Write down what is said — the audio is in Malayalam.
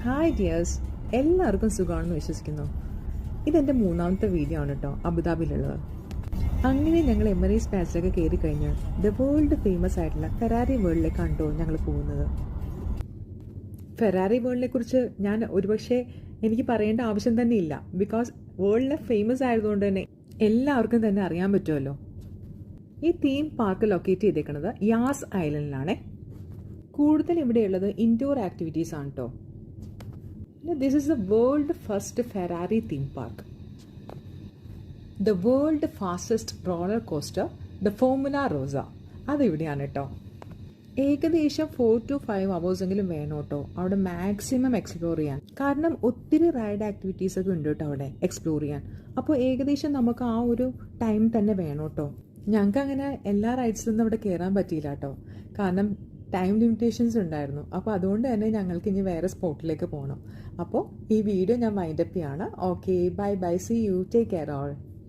ഹായ് ഡിയേഴ്സ്, എല്ലാവർക്കും സുഖമാണെന്ന് വിശ്വസിക്കുന്നു. ഇതെൻ്റെ മൂന്നാമത്തെ വീഡിയോ ആണ് കേട്ടോ, അബുദാബിയിലുള്ളത്. അങ്ങനെ ഞങ്ങൾ എമിറേറ്റ്സ് പാച്ചിലൊക്കെ കയറി കഴിഞ്ഞ് ദ വേൾഡ് ഫേമസ് ആയിട്ടുള്ള ഫെറാറി വേൾഡിലേക്കാണ് കേട്ടോ ഞങ്ങൾ പോകുന്നത്. ഫെറാറി വേൾഡിനെ കുറിച്ച് ഞാൻ ഒരുപക്ഷെ എനിക്ക് പറയേണ്ട ആവശ്യം തന്നെ ഇല്ല, ബിക്കോസ് വേൾഡിലെ ഫേമസ് ആയതുകൊണ്ട് തന്നെ എല്ലാവർക്കും തന്നെ അറിയാൻ പറ്റുമല്ലോ. ഈ തീം പാർക്ക് ലൊക്കേറ്റ് ചെയ്തേക്കുന്നത് യാസ് ഐലൻഡിലാണ്. കൂടുതൽ ഇവിടെയുള്ളത് ഇൻഡോർ ആക്ടിവിറ്റീസ് ആണ് കേട്ടോ. This is the world first Ferrari theme park. The world fastest roller coaster, the Formula Rossa. അതിവിടെയാണ് കേട്ടോ. ഏകദേശം 4 to 5 hours എങ്കിലും വേണം കേട്ടോ അവിടെ മാക്സിമം എക്സ്പ്ലോർ ചെയ്യാൻ. കാരണം ഒത്തിരി റൈഡ് ആക്ടിവിറ്റീസ് ഒക്കെ ഉണ്ട് കേട്ടോ അവിടെ എക്സ്പ്ലോർ ചെയ്യാൻ. അപ്പോൾ ഏകദേശം നമുക്ക് ആ ഒരു ടൈം തന്നെ വേണം കേട്ടോ. ഞങ്ങൾക്ക് അങ്ങനെ എല്ലാ റൈഡ്സിലൊന്നും അവിടെ കയറാൻ പറ്റിയില്ല കേട്ടോ, കാരണം ടൈം ലിമിറ്റേഷൻസ് ഉണ്ടായിരുന്നു. അപ്പോൾ അതുകൊണ്ട് തന്നെ ഞങ്ങൾക്ക് ഇനി വേറെ സ്പോട്ടിലേക്ക് പോകണം. അപ്പോൾ ഈ വീഡിയോ ഞാൻ വൈൻഡപ്പ് ചെയ്യാണ്. Okay, bye bye, see you, take care all.